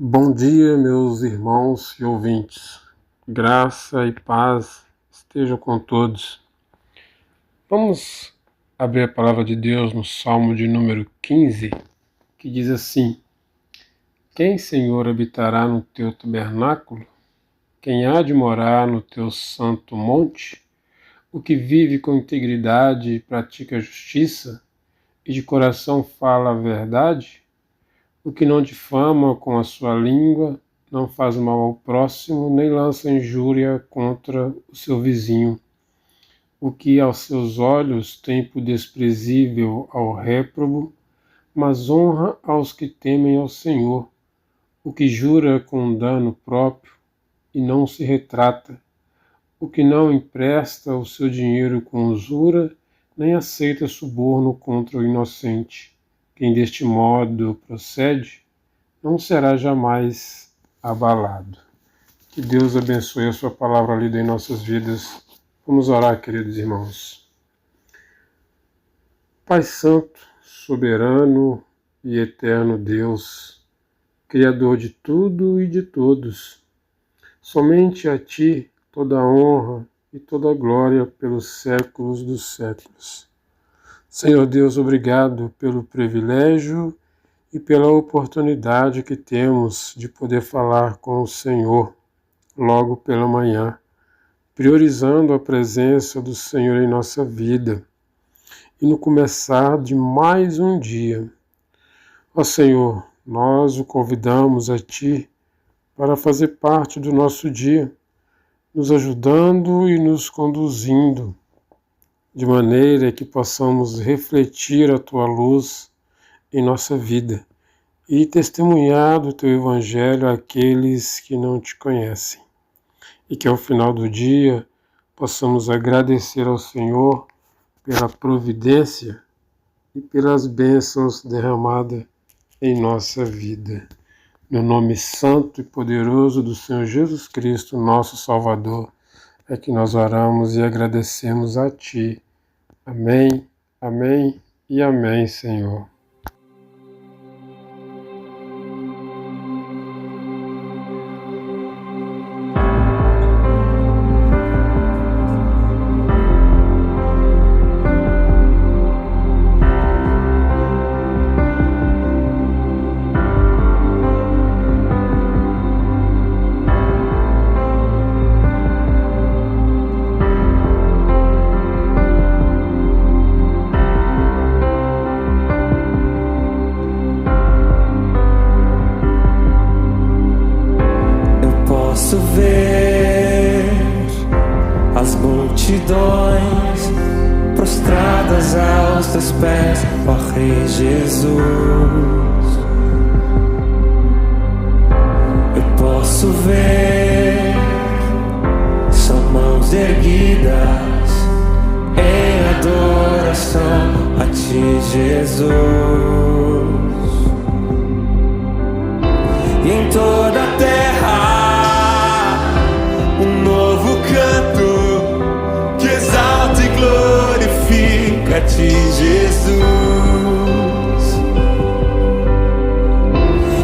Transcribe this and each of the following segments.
Bom dia, meus irmãos e ouvintes. Graça e paz estejam com todos. Vamos abrir a palavra de Deus no Salmo de número 15, que diz assim: Quem, Senhor, habitará no teu tabernáculo? Quem há de morar no teu santo monte? O que vive com integridade e pratica a justiça, e de coração fala a verdade? O que não difama com a sua língua, não faz mal ao próximo, nem lança injúria contra o seu vizinho. O que aos seus olhos tempo desprezível ao réprobo, mas honra aos que temem ao Senhor. O que jura com dano próprio e não se retrata. O que não empresta o seu dinheiro com usura, nem aceita suborno contra o inocente. Quem deste modo procede, não será jamais abalado. Que Deus abençoe a sua palavra lida em nossas vidas. Vamos orar, queridos irmãos. Pai Santo, soberano e eterno Deus, Criador de tudo e de todos, somente a Ti toda a honra e toda a glória pelos séculos dos séculos. Senhor Deus, obrigado pelo privilégio e pela oportunidade que temos de poder falar com o Senhor logo pela manhã, priorizando a presença do Senhor em nossa vida e no começar de mais um dia. Ó Senhor, nós o convidamos a Ti para fazer parte do nosso dia, nos ajudando e nos conduzindo, de maneira que possamos refletir a Tua luz em nossa vida e testemunhar do Teu Evangelho àqueles que não Te conhecem. E que ao final do dia possamos agradecer ao Senhor pela providência e pelas bênçãos derramadas em nossa vida. No nome santo e poderoso do Senhor Jesus Cristo, nosso Salvador, é que nós oramos e agradecemos a Ti. Amém, amém e amém, Senhor. Posso ver as multidões prostradas aos teus pés, ó Rei Jesus. Eu posso ver, são mãos erguidas em adoração a Ti, Jesus. E em toda a terra glorifica a Ti, Jesus.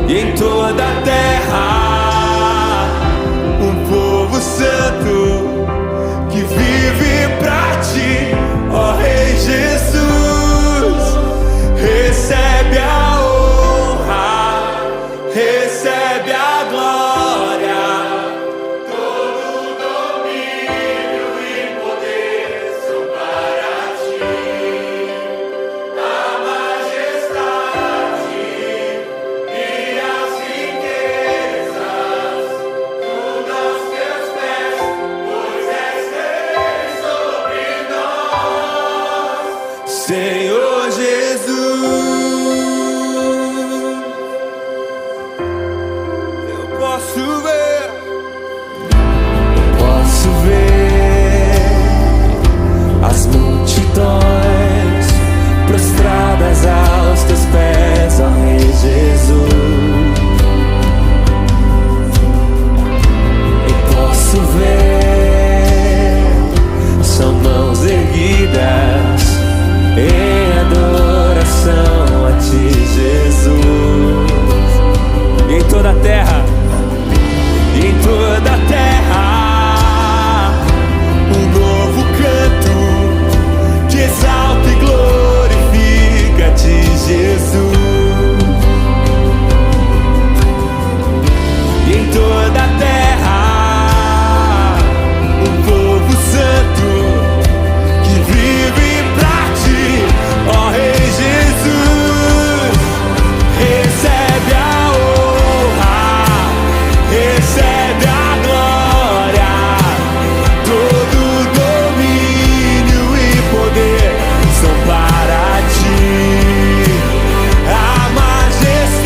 E em toda a terra um povo santo que vive pra Ti, ó Rei Jesus. Recebe a honra, recebe a glória, Senhor Jesus. Eu posso ver as multidões prostradas aos Teus pés, ó Rei Jesus. Eu posso ver, são mãos erguidas em adoração a ti, Jesus. E em toda a terra, e em toda a terra, um novo canto que exalta e glorifica a ti, Jesus. E em toda a terra, um povo santo que vive pra ti, ó Rei Jesus. Recebe a honra, recebe a glória, todo domínio e poder são para ti. A majestade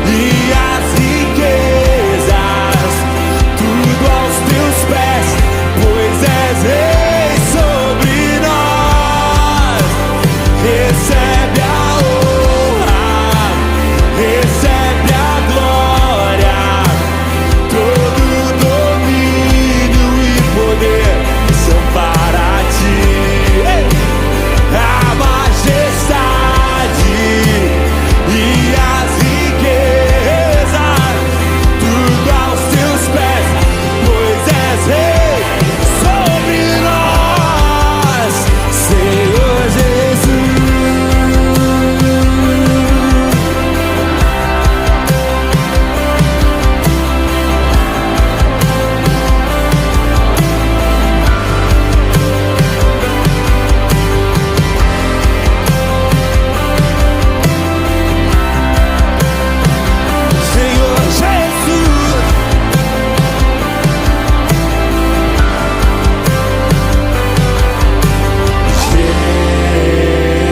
e as riquezas, tudo aos teus pés, pois és rei sobre nós. Recebe a honra, recebe a glória, todo domínio e poder são para ti. A majestade e as riquezas, tudo aos teus pés, pois és rei sobre nós, Senhor Jesus. Senhor Jesus.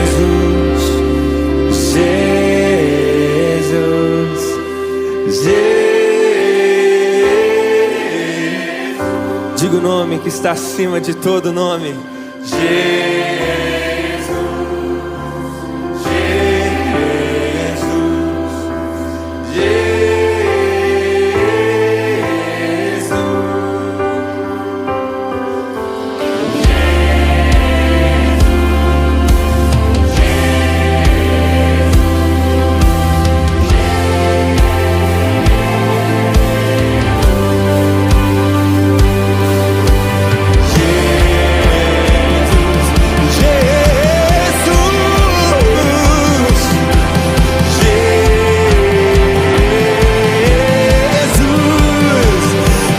Jesus, Jesus, Jesus. Diga o nome que está acima de todo nome. Jesus, Jesus, Jesus.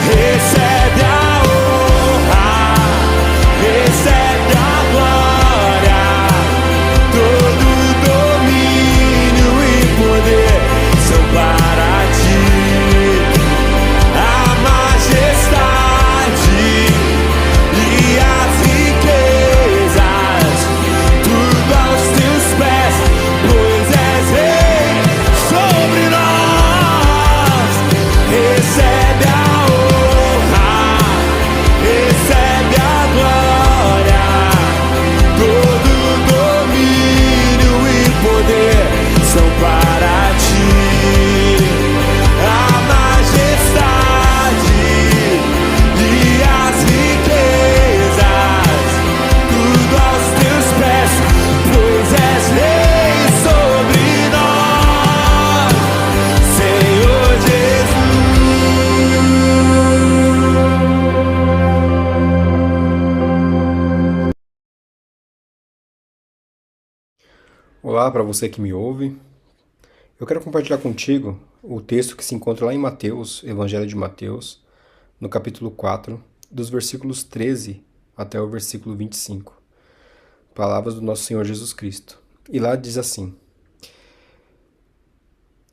Recebe a honra, recebe a glória, todo domínio e poder são para ti. A majestade e as riquezas, tudo aos teus pés, pois és rei sobre nós. Recebe a honra, recebe a glória, todo domínio e poder são para ti. A majestade e as riquezas, tudo aos teus pés, pois és rei sobre nós, Senhor Jesus. Olá para você que me ouve. Eu quero compartilhar contigo o texto que se encontra lá em Mateus, Evangelho de Mateus, no capítulo 4, dos versículos 13 até o versículo 25. Palavras do nosso Senhor Jesus Cristo. E lá diz assim: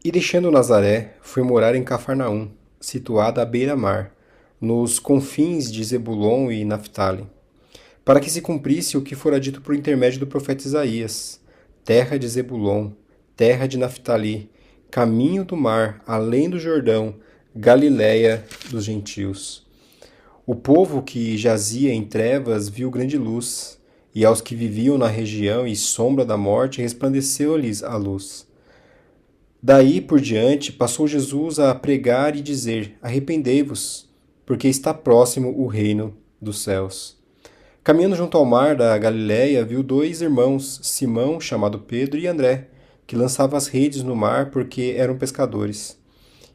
E deixando Nazaré, foi morar em Cafarnaum, situada à beira-mar, nos confins de Zebulon e Naftali, para que se cumprisse o que fora dito por intermédio do profeta Isaías: terra de Zebulon, terra de Naftali, caminho do mar, além do Jordão, Galiléia dos gentios. O povo que jazia em trevas viu grande luz, e aos que viviam na região e sombra da morte resplandeceu-lhes a luz. Daí por diante passou Jesus a pregar e dizer: arrependei-vos, porque está próximo o reino dos céus. Caminhando junto ao mar da Galiléia, viu dois irmãos, Simão, chamado Pedro, e André, que lançavam as redes no mar porque eram pescadores.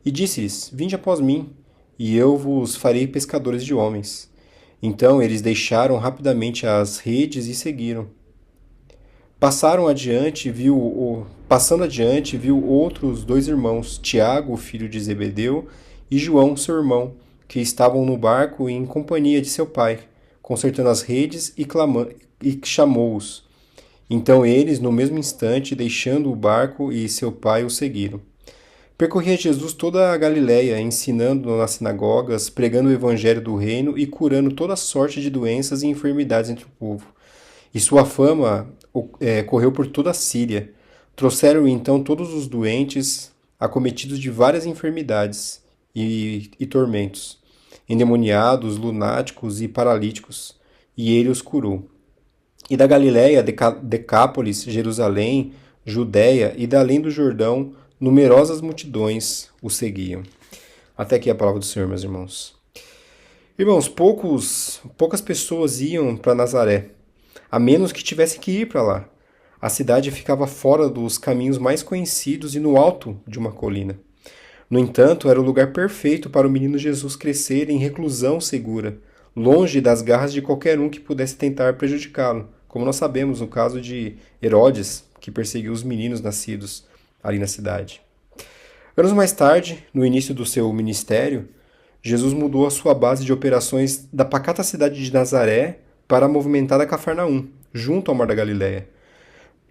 E disse-lhes: Vinde após mim, e eu vos farei pescadores de homens. Então eles deixaram rapidamente as redes e seguiram. Passando adiante, viu outros dois irmãos, Tiago, filho de Zebedeu, e João, seu irmão, que estavam no barco em companhia de seu pai, consertando as redes, e chamou-os. Então eles, no mesmo instante, deixando o barco e seu pai, o seguiram. Percorria Jesus toda a Galiléia, ensinando nas sinagogas, pregando o evangelho do reino e curando toda sorte de doenças e enfermidades entre o povo. E sua fama correu por toda a Síria. Trouxeram então todos os doentes, acometidos de várias enfermidades e tormentos, endemoniados, lunáticos e paralíticos, e ele os curou. E da Galiléia, Decápolis, Jerusalém, Judéia e da além do Jordão, numerosas multidões o seguiam. Até aqui a palavra do Senhor, meus irmãos. Irmãos, poucas pessoas iam para Nazaré, a menos que tivessem que ir para lá. A cidade ficava fora dos caminhos mais conhecidos e no alto de uma colina. No entanto, era o lugar perfeito para o menino Jesus crescer em reclusão segura, longe das garras de qualquer um que pudesse tentar prejudicá-lo, como nós sabemos no caso de Herodes, que perseguiu os meninos nascidos ali na cidade. Anos mais tarde, no início do seu ministério, Jesus mudou a sua base de operações da pacata cidade de Nazaré para a movimentada Cafarnaum, junto ao Mar da Galiléia.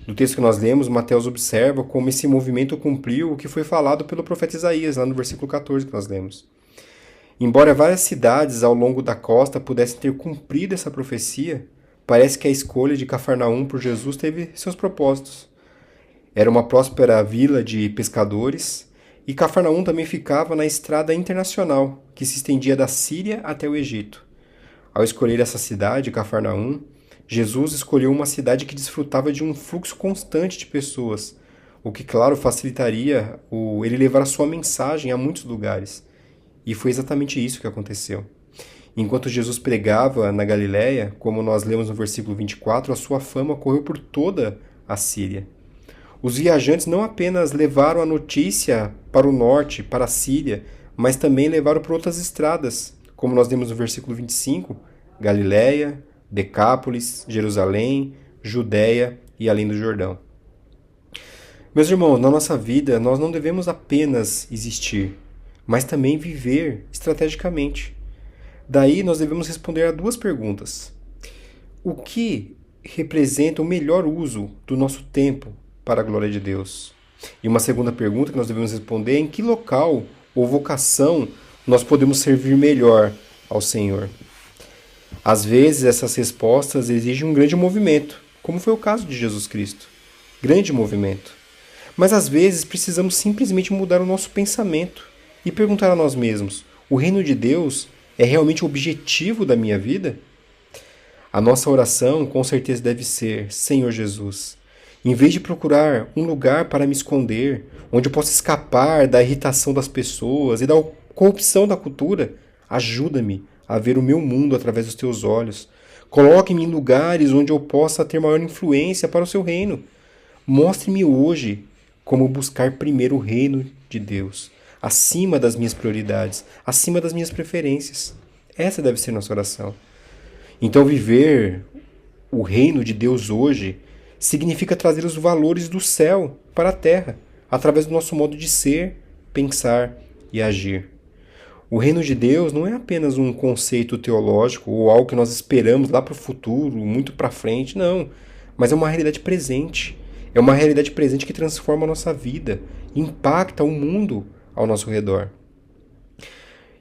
No texto que nós lemos, Mateus observa como esse movimento cumpriu o que foi falado pelo profeta Isaías, lá no versículo 14 que nós lemos. Embora várias cidades ao longo da costa pudessem ter cumprido essa profecia, parece que a escolha de Cafarnaum por Jesus teve seus propósitos. Era uma próspera vila de pescadores, e Cafarnaum também ficava na estrada internacional, que se estendia da Síria até o Egito. Ao escolher essa cidade, Cafarnaum, Jesus escolheu uma cidade que desfrutava de um fluxo constante de pessoas, o que, claro, facilitaria ele levar a sua mensagem a muitos lugares. E foi exatamente isso que aconteceu. Enquanto Jesus pregava na Galiléia, como nós lemos no versículo 24, a sua fama correu por toda a Síria. Os viajantes não apenas levaram a notícia para o norte, para a Síria, mas também levaram por outras estradas, como nós lemos no versículo 25, Galiléia, Decápolis, Jerusalém, Judéia e além do Jordão. Meus irmãos, na nossa vida nós não devemos apenas existir, mas também viver estrategicamente. Daí nós devemos responder a duas perguntas. O que representa o melhor uso do nosso tempo para a glória de Deus? E uma segunda pergunta que nós devemos responder é em que local ou vocação nós podemos servir melhor ao Senhor? Às vezes essas respostas exigem um grande movimento, como foi o caso de Jesus Cristo. Grande movimento. Mas às vezes precisamos simplesmente mudar o nosso pensamento e perguntar a nós mesmos: o reino de Deus é realmente o objetivo da minha vida? A nossa oração com certeza deve ser: Senhor Jesus, em vez de procurar um lugar para me esconder, onde eu possa escapar da irritação das pessoas e da corrupção da cultura, ajuda-me a ver o meu mundo através dos teus olhos. Coloque-me em lugares onde eu possa ter maior influência para o seu reino. Mostre-me hoje como buscar primeiro o reino de Deus, acima das minhas prioridades, acima das minhas preferências. Essa deve ser nossa oração. Então, viver o reino de Deus hoje significa trazer os valores do céu para a terra, através do nosso modo de ser, pensar e agir. O reino de Deus não é apenas um conceito teológico ou algo que nós esperamos lá para o futuro, muito para frente, não. Mas é uma realidade presente. É uma realidade presente que transforma a nossa vida, impacta o mundo ao nosso redor.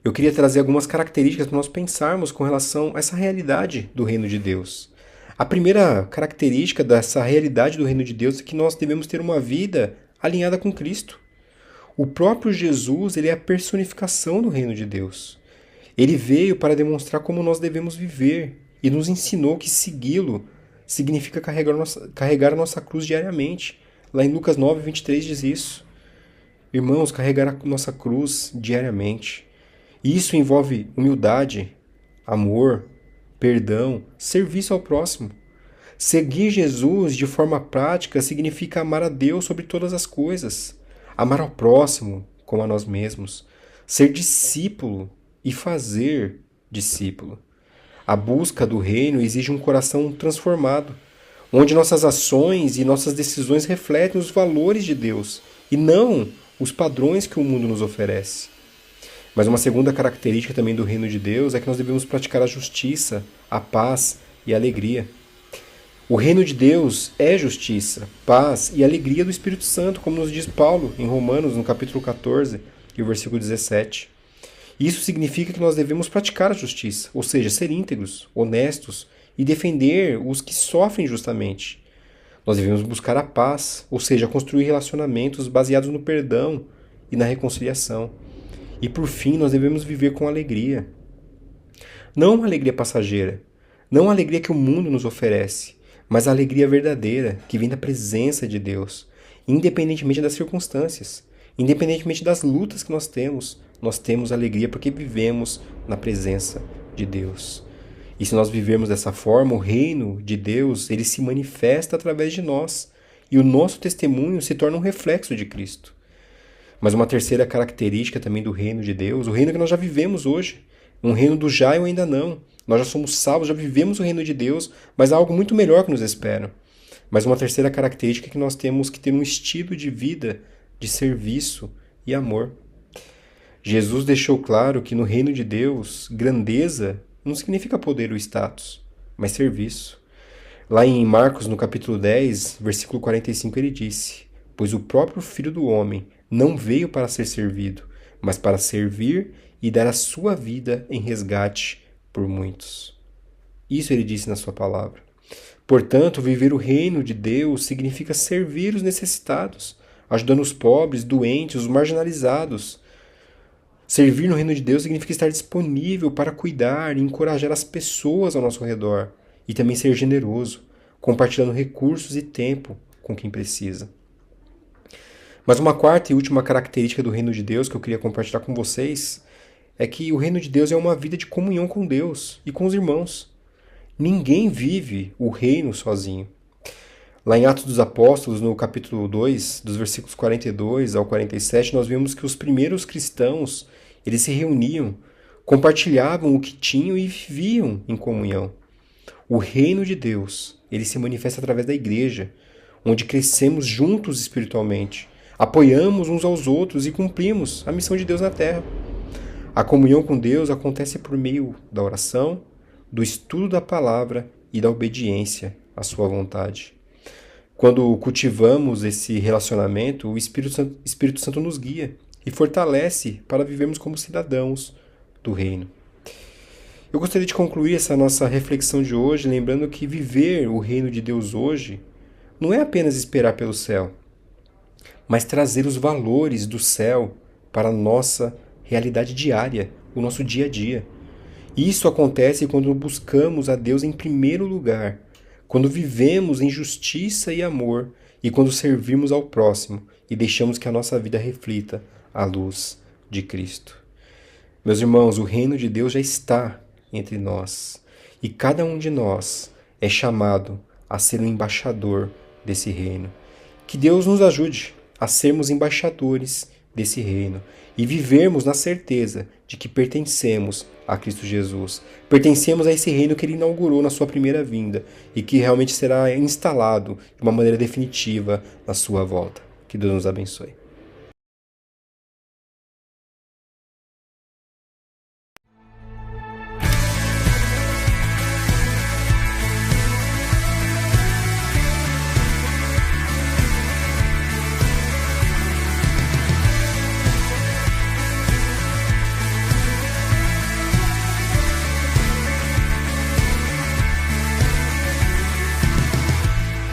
Eu queria trazer algumas características para nós pensarmos com relação a essa realidade do reino de Deus. A primeira característica dessa realidade do reino de Deus é que nós devemos ter uma vida alinhada com Cristo. O próprio Jesus, ele é a personificação do reino de Deus. Ele veio para demonstrar como nós devemos viver e nos ensinou que segui-lo significa carregar a nossa cruz diariamente. Lá em Lucas 9, 23 diz isso. Irmãos, carregar a nossa cruz diariamente. E isso envolve humildade, amor, perdão, serviço ao próximo. Seguir Jesus de forma prática significa amar a Deus sobre todas as coisas, amar ao próximo como a nós mesmos, ser discípulo e fazer discípulo. A busca do reino exige um coração transformado, onde nossas ações e nossas decisões refletem os valores de Deus e não os padrões que o mundo nos oferece. Mas uma segunda característica também do reino de Deus é que nós devemos praticar a justiça, a paz e a alegria. O reino de Deus é justiça, paz e alegria do Espírito Santo, como nos diz Paulo em Romanos, no capítulo 14 e o versículo 17. Isso significa que nós devemos praticar a justiça, ou seja, ser íntegros, honestos e defender os que sofrem justamente. Nós devemos buscar a paz, ou seja, construir relacionamentos baseados no perdão e na reconciliação. E por fim, nós devemos viver com alegria. Não uma alegria passageira, não a alegria que o mundo nos oferece, mas a alegria verdadeira, que vem da presença de Deus, independentemente das circunstâncias, independentemente das lutas que nós temos alegria porque vivemos na presença de Deus. E se nós vivermos dessa forma, o reino de Deus, ele se manifesta através de nós, e o nosso testemunho se torna um reflexo de Cristo. Mas uma terceira característica também do reino de Deus, o reino que nós já vivemos hoje, um reino do já e o ainda não. Nós já somos salvos, já vivemos o reino de Deus, mas há algo muito melhor que nos espera. Mas uma terceira característica é que nós temos que ter um estilo de vida de serviço e amor. Jesus deixou claro que no reino de Deus, grandeza não significa poder ou status, mas serviço. Lá em Marcos, no capítulo 10, versículo 45, ele disse: "Pois o próprio Filho do Homem não veio para ser servido, mas para servir e dar a sua vida em resgate por muitos." Isso ele disse na sua palavra. Portanto, viver o reino de Deus significa servir os necessitados, ajudando os pobres, doentes, os marginalizados. Servir no reino de Deus significa estar disponível para cuidar e encorajar as pessoas ao nosso redor, e também ser generoso, compartilhando recursos e tempo com quem precisa. Mas uma quarta e última característica do reino de Deus que eu queria compartilhar com vocês é que o reino de Deus é uma vida de comunhão com Deus e com os irmãos. Ninguém vive o reino sozinho. Lá em Atos dos Apóstolos, no capítulo 2, dos versículos 42 ao 47, nós vemos que os primeiros cristãos, eles se reuniam, compartilhavam o que tinham e viviam em comunhão. O reino de Deus, ele se manifesta através da igreja, onde crescemos juntos espiritualmente, apoiamos uns aos outros e cumprimos a missão de Deus na terra. A comunhão com Deus acontece por meio da oração, do estudo da palavra e da obediência à sua vontade. Quando cultivamos esse relacionamento, o Espírito Santo nos guia e fortalece para vivermos como cidadãos do reino. Eu gostaria de concluir essa nossa reflexão de hoje lembrando que viver o reino de Deus hoje não é apenas esperar pelo céu, mas trazer os valores do céu para a nossa realidade diária, o nosso dia a dia. Isso acontece quando buscamos a Deus em primeiro lugar, quando vivemos em justiça e amor e quando servimos ao próximo e deixamos que a nossa vida reflita a luz de Cristo. Meus irmãos, o reino de Deus já está entre nós e cada um de nós é chamado a ser um embaixador desse reino. Que Deus nos ajude a sermos embaixadores desse reino e vivermos na certeza de que pertencemos a Cristo Jesus. Pertencemos a esse reino que Ele inaugurou na sua primeira vinda e que realmente será instalado de uma maneira definitiva na sua volta. Que Deus nos abençoe.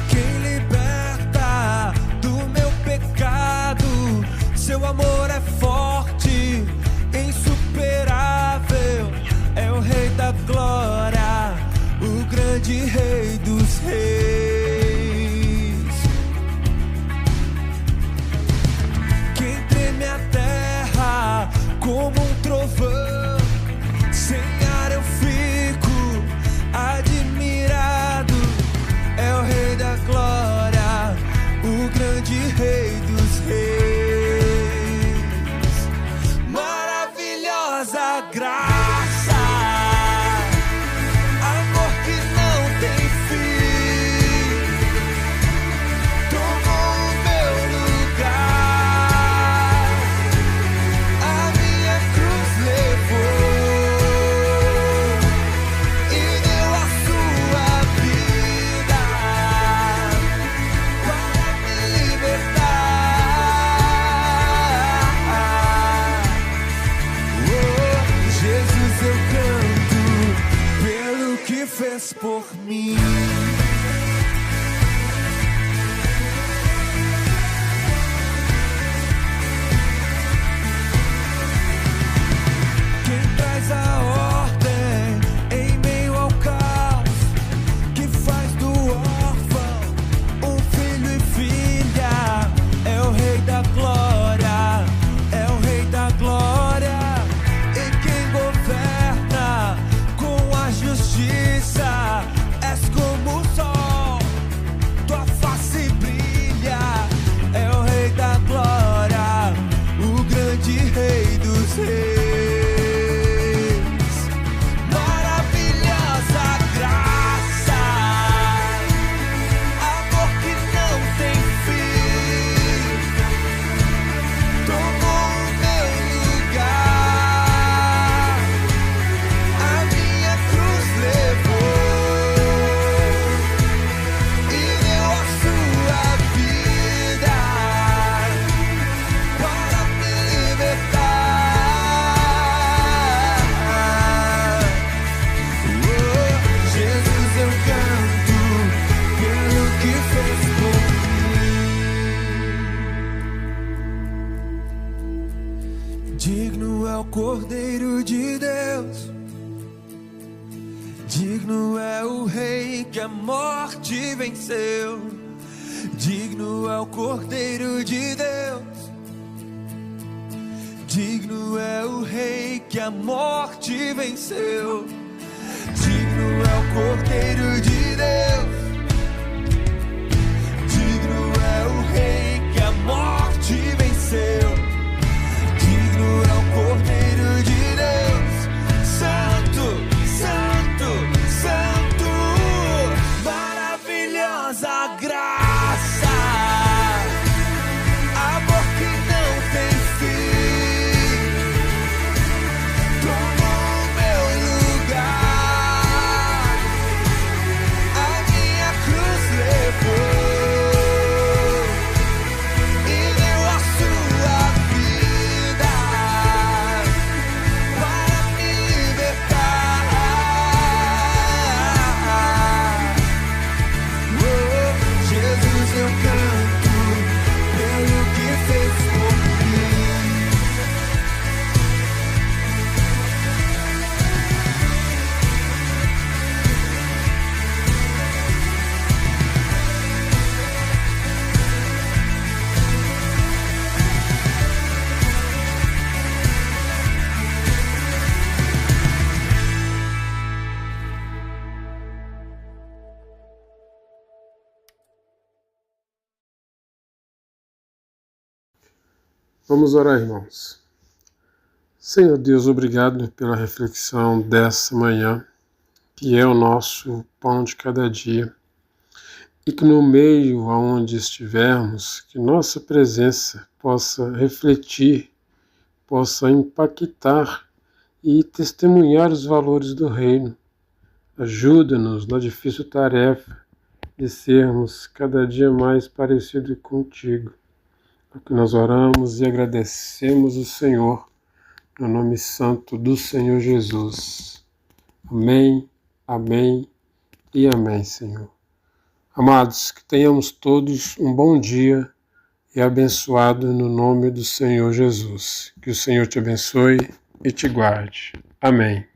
Quem liberta do meu pecado, seu amor é forte, insuperável, é o Rei da Glória, o grande Rei dos Reis. Quem treme a terra como um trovão, sem ar eu fico mim. Quem traz a ordem em meio ao caos, que faz do órfão um filho e filha, é o Rei da Glória, é o Rei da Glória. E quem governa com a justiça, és como o sol, tua face brilha, é o Rei da Glória, o grande Rei dos Reis. Maravilhosa graça, amor que não tem fim, tomou o meu lugar, a minha cruz levou e deu a sua vida para me libertar. Oh, Jesus, eu canto pelo que fez por mim. Digno é o Cordeiro de Deus, digno é o Rei que a morte venceu. Digno é o Cordeiro de Deus, digno é o Rei que a morte venceu. Digno é o Cordeiro de Deus, digno é o Rei que a morte venceu. Digno é o Cordeiro de Deus, Santo, Santo, Santo. Maravilhosa graça, amor que não tem fim, tomou o meu lugar, a minha cruz levou e deu a sua vida para me libertar. Oh, Jesus, eu canto pelo que fez por mim. Vamos orar, irmãos. Senhor Deus, obrigado pela reflexão dessa manhã, que é o nosso pão de cada dia, e que no meio aonde estivermos, que nossa presença possa refletir, possa impactar e testemunhar os valores do reino. Ajuda-nos na difícil tarefa de sermos cada dia mais parecidos contigo. É o que nós oramos e agradecemos o Senhor, no nome santo do Senhor Jesus. Amém, amém e amém, Senhor. Amados, que tenhamos todos um bom dia e abençoado no nome do Senhor Jesus. Que o Senhor te abençoe e te guarde. Amém.